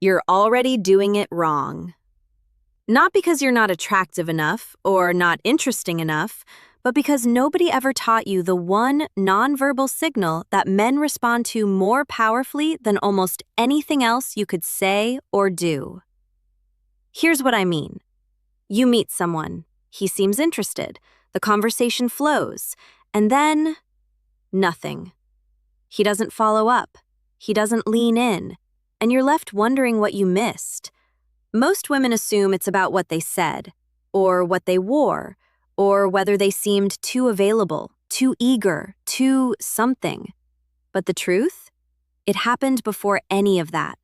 you're already doing it wrong. Not because you're not attractive enough or not interesting enough, but because nobody ever taught you the one nonverbal signal that men respond to more powerfully than almost anything else you could say or do. Here's what I mean. You meet someone, he seems interested, the conversation flows, and then nothing. He doesn't follow up, he doesn't lean in, and you're left wondering what you missed. Most women assume it's about what they said, or what they wore, or whether they seemed too available, too eager, too something. But the truth? It happened before any of that.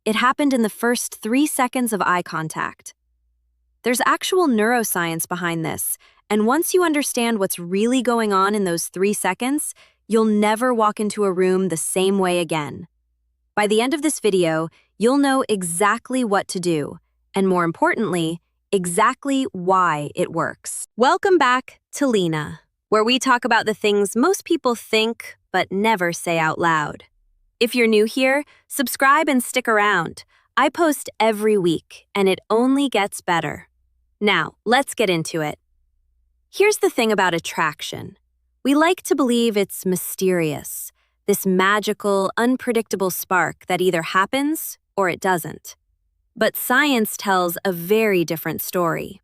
It happened in the first 3 seconds of eye contact. There's actual neuroscience behind this, and once you understand what's really going on in those 3 seconds, you'll never walk into a room the same way again. By the end of this video, you'll know exactly what to do, and more importantly, exactly why it works. Welcome back to Lena, where we talk about the things most people think but never say out loud. If you're new here, subscribe and stick around. I post every week, and it only gets better. Now, let's get into it. Here's the thing about attraction. We like to believe it's mysterious, this magical, unpredictable spark that either happens or it doesn't. But science tells a very different story.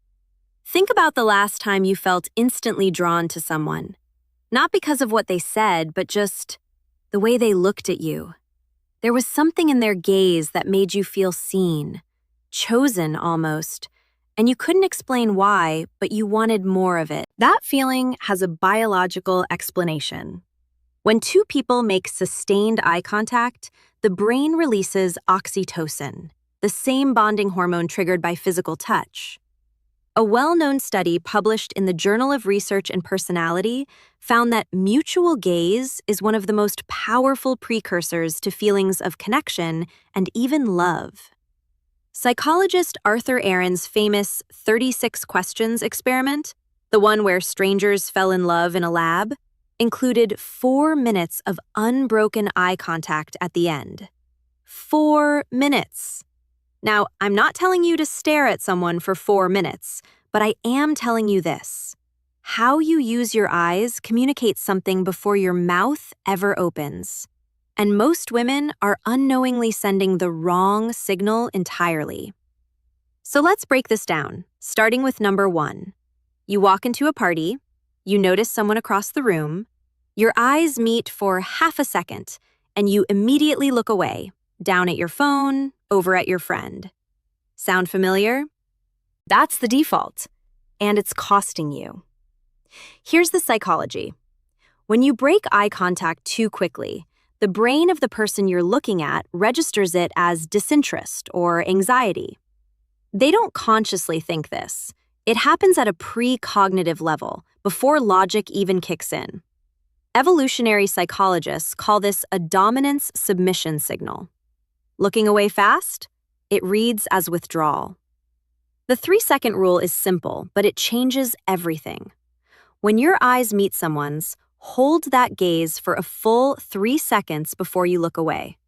Think about the last time you felt instantly drawn to someone. Not because of what they said, but just the way they looked at you. There was something in their gaze that made you feel seen, chosen almost, and you couldn't explain why, but you wanted more of it. That feeling has a biological explanation. When two people make sustained eye contact, the brain releases oxytocin, the same bonding hormone triggered by physical touch. A well-known study published in the Journal of Research and Personality found that mutual gaze is one of the most powerful precursors to feelings of connection and even love. Psychologist Arthur Aaron's famous 36 questions experiment, the one where strangers fell in love in a lab, included 4 minutes of unbroken eye contact at the end. 4 minutes. Now, I'm not telling you to stare at someone for 4 minutes, but I am telling you this. How you use your eyes communicates something before your mouth ever opens. And most women are unknowingly sending the wrong signal entirely. So let's break this down, starting with number 1. You walk into a party, you notice someone across the room, your eyes meet for half a second, and you immediately look away, down at your phone, over at your friend. Sound familiar? That's the default, and it's costing you. Here's the psychology. When you break eye contact too quickly, the brain of the person you're looking at registers it as disinterest or anxiety. They don't consciously think this. It happens at a precognitive level, before logic even kicks in. Evolutionary psychologists call this a dominance submission signal. Looking away fast? It reads as withdrawal. The 3-second rule is simple, but it changes everything. When your eyes meet someone's, hold that gaze for a full 3 seconds before you look away.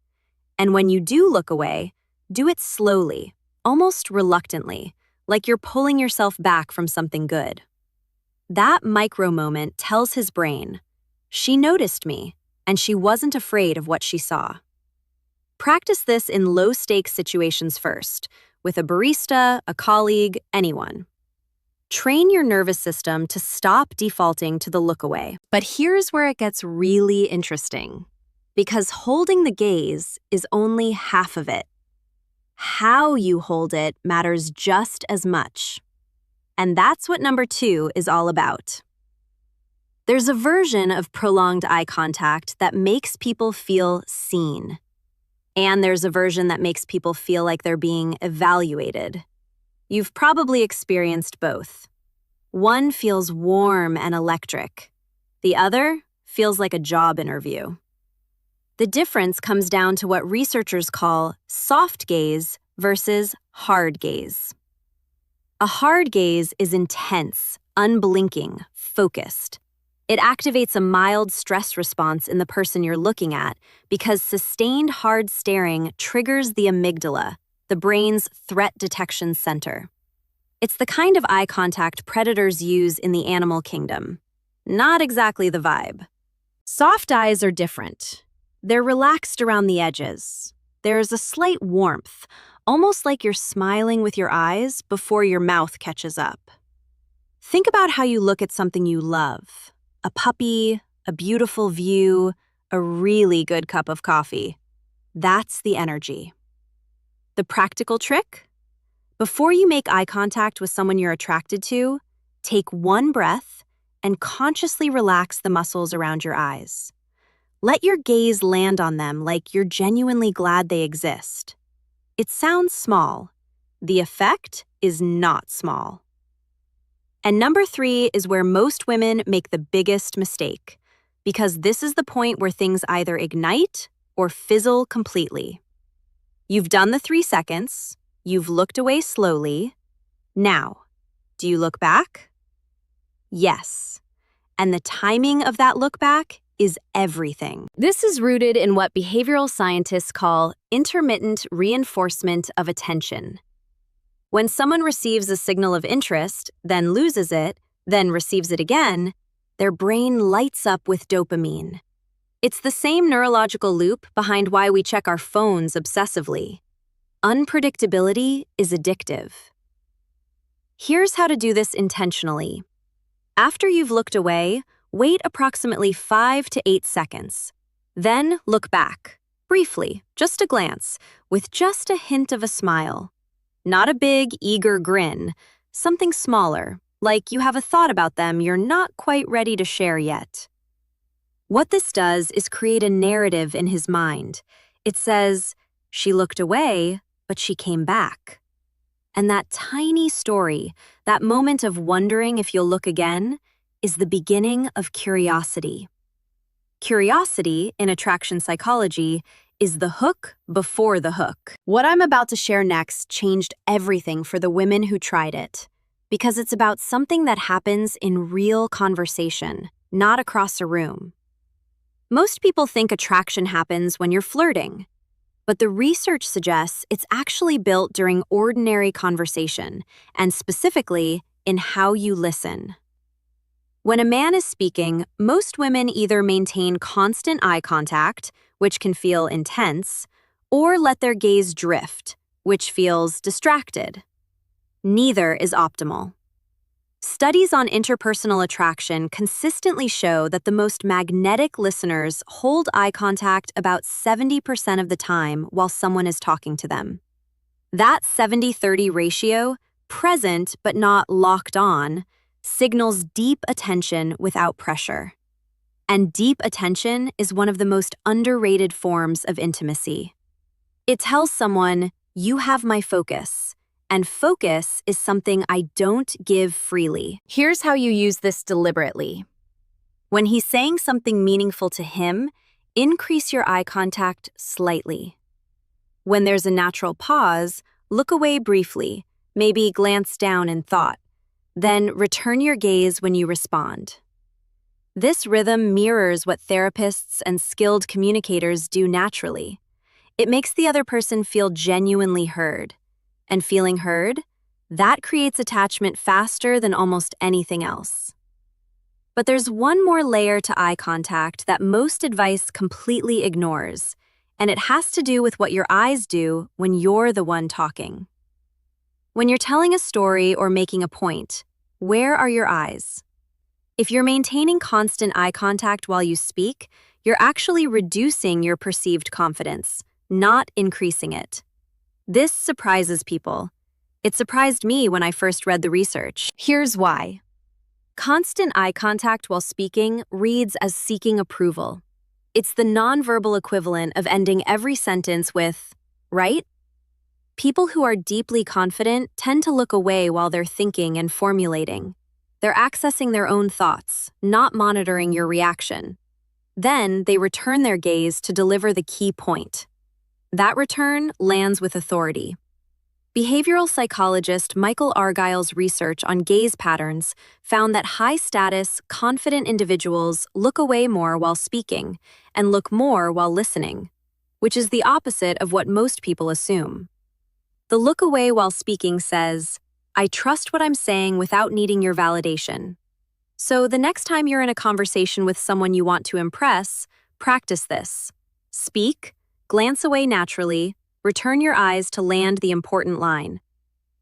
And when you do look away, do it slowly, almost reluctantly, like you're pulling yourself back from something good. That micro moment tells his brain, she noticed me, and she wasn't afraid of what she saw. Practice this in low-stakes situations first, with a barista, a colleague, anyone. Train your nervous system to stop defaulting to the look away. But here's where it gets really interesting, because holding the gaze is only half of it. How you hold it matters just as much. And that's what number 2 is all about. There's a version of prolonged eye contact that makes people feel seen. And there's a version that makes people feel like they're being evaluated. You've probably experienced both. One feels warm and electric. The other feels like a job interview. The difference comes down to what researchers call soft gaze versus hard gaze. A hard gaze is intense, unblinking, focused. It activates a mild stress response in the person you're looking at because sustained hard staring triggers the amygdala, the brain's threat detection center. It's the kind of eye contact predators use in the animal kingdom. Not exactly the vibe. Soft eyes are different. They're relaxed around the edges. There's a slight warmth, almost like you're smiling with your eyes before your mouth catches up. Think about how you look at something you love. A puppy, a beautiful view, a really good cup of coffee. That's the energy. The practical trick? Before you make eye contact with someone you're attracted to, take one breath and consciously relax the muscles around your eyes. Let your gaze land on them like you're genuinely glad they exist. It sounds small. The effect is not small. And number 3 is where most women make the biggest mistake, because this is the point where things either ignite or fizzle completely. You've done the 3 seconds, you've looked away slowly. Now, do you look back? Yes. And the timing of that look back is everything. This is rooted in what behavioral scientists call intermittent reinforcement of attention. When someone receives a signal of interest, then loses it, then receives it again, their brain lights up with dopamine. It's the same neurological loop behind why we check our phones obsessively. Unpredictability is addictive. Here's how to do this intentionally. After you've looked away, wait approximately 5 to 8 seconds. Then look back, briefly, just a glance, with just a hint of a smile. Not a big, eager grin, something smaller, like you have a thought about them you're not quite ready to share yet. What this does is create a narrative in his mind. It says, she looked away, but she came back. And that tiny story, that moment of wondering if you'll look again, is the beginning of curiosity. Curiosity, in attraction psychology, is the hook before the hook. What I'm about to share next changed everything for the women who tried it, because it's about something that happens in real conversation, not across a room. Most people think attraction happens when you're flirting, but the research suggests it's actually built during ordinary conversation, and specifically in how you listen. When a man is speaking, most women either maintain constant eye contact, which can feel intense, or let their gaze drift, which feels distracted. Neither is optimal. Studies on interpersonal attraction consistently show that the most magnetic listeners hold eye contact about 70% of the time while someone is talking to them. That 70-30 ratio, present but not locked on, signals deep attention without pressure. And deep attention is one of the most underrated forms of intimacy. It tells someone, you have my focus. And focus is something I don't give freely. Here's how you use this deliberately. When he's saying something meaningful to him, increase your eye contact slightly. When there's a natural pause, look away briefly, maybe glance down in thought. Then return your gaze when you respond. This rhythm mirrors what therapists and skilled communicators do naturally. It makes the other person feel genuinely heard. And feeling heard, that creates attachment faster than almost anything else. But there's one more layer to eye contact that most advice completely ignores, and it has to do with what your eyes do when you're the one talking. When you're telling a story or making a point, where are your eyes? If you're maintaining constant eye contact while you speak, you're actually reducing your perceived confidence, not increasing it. This surprises people. It surprised me when I first read the research. Here's why. Constant eye contact while speaking reads as seeking approval. It's the nonverbal equivalent of ending every sentence with, right? People who are deeply confident tend to look away while they're thinking and formulating. They're accessing their own thoughts, not monitoring your reaction. Then they return their gaze to deliver the key point. That return lands with authority. Behavioral psychologist Michael Argyle's research on gaze patterns found that high-status, confident individuals look away more while speaking and look more while listening, which is the opposite of what most people assume. The look away while speaking says, I trust what I'm saying without needing your validation. So the next time you're in a conversation with someone you want to impress, practice this. Speak, glance away naturally, return your eyes to land the important line.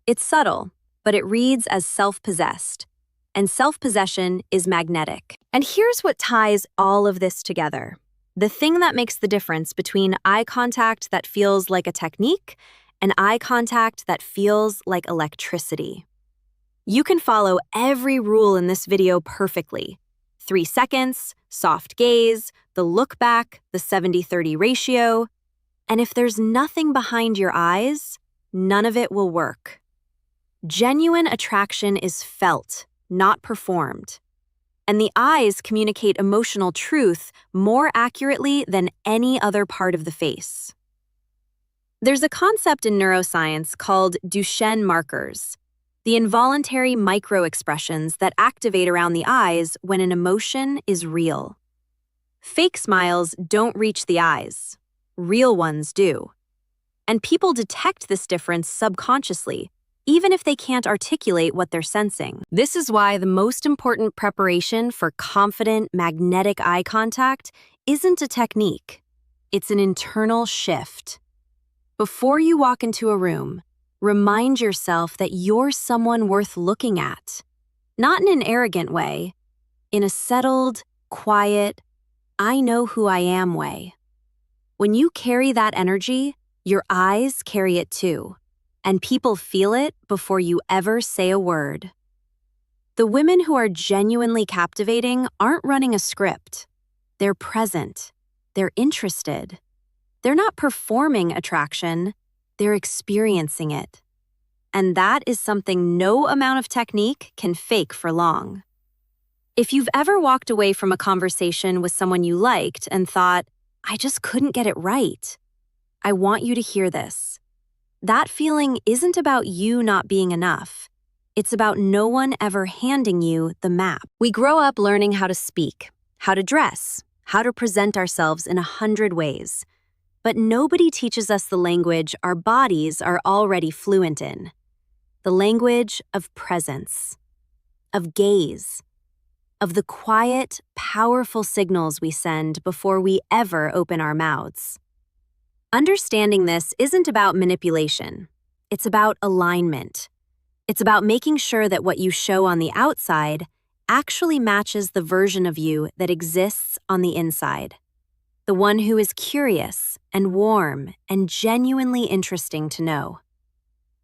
It's subtle, but it reads as self-possessed. And self-possession is magnetic. And here's what ties all of this together. The thing that makes the difference between eye contact that feels like a technique and eye contact that feels like electricity. You can follow every rule in this video perfectly. 3 seconds, soft gaze, the look back, the 70-30 ratio. And if there's nothing behind your eyes, none of it will work. Genuine attraction is felt, not performed. And the eyes communicate emotional truth more accurately than any other part of the face. There's a concept in neuroscience called Duchenne markers, the involuntary micro-expressions that activate around the eyes when an emotion is real. Fake smiles don't reach the eyes. Real ones do. And people detect this difference subconsciously, even if they can't articulate what they're sensing. This is why the most important preparation for confident, magnetic eye contact isn't a technique. It's an internal shift. Before you walk into a room, remind yourself that you're someone worth looking at. Not in an arrogant way, in a settled, quiet, I know who I am way. When you carry that energy, your eyes carry it too, and people feel it before you ever say a word. The women who are genuinely captivating aren't running a script. They're present. They're interested. They're not performing attraction, they're experiencing it. And that is something no amount of technique can fake for long. If you've ever walked away from a conversation with someone you liked and thought, I just couldn't get it right, I want you to hear this. That feeling isn't about you not being enough. It's about no one ever handing you the map. We grow up learning how to speak, how to dress, how to present ourselves in 100 ways. But nobody teaches us the language our bodies are already fluent in. The language of presence, of gaze, of the quiet, powerful signals we send before we ever open our mouths. Understanding this isn't about manipulation. It's about alignment. It's about making sure that what you show on the outside actually matches the version of you that exists on the inside. The one who is curious and warm and genuinely interesting to know.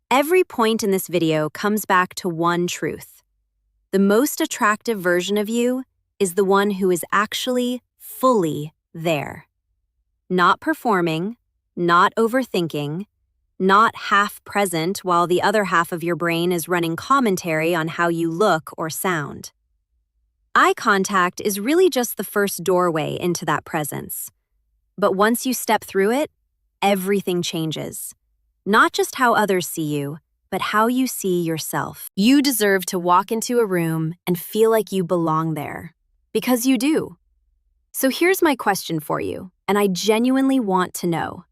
Every point in this video comes back to one truth. The most attractive version of you is the one who is actually fully there. Not performing, not overthinking, not half present while the other half of your brain is running commentary on how you look or sound. Eye contact is really just the first doorway into that presence. But once you step through it, everything changes. Not just how others see you, but how you see yourself. You deserve to walk into a room and feel like you belong there. Because you do. So here's my question for you, and I genuinely want to know.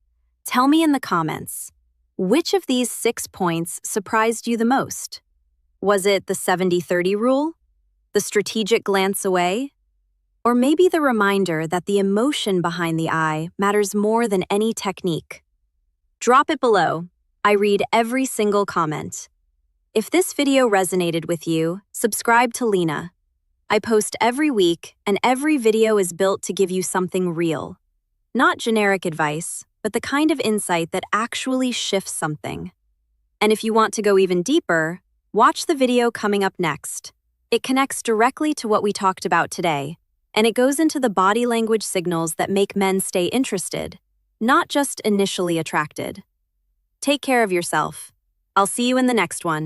Tell me in the comments, which of these 6 points surprised you the most? Was it the 70-30 rule? The strategic glance away? Or maybe the reminder that the emotion behind the eye matters more than any technique? Drop it below. I read every single comment. If this video resonated with you, subscribe to Lena. I post every week, and every video is built to give you something real. Not generic advice, but the kind of insight that actually shifts something. And if you want to go even deeper, watch the video coming up next. It connects directly to what we talked about today, and it goes into the body language signals that make men stay interested, not just initially attracted. Take care of yourself. I'll see you in the next one.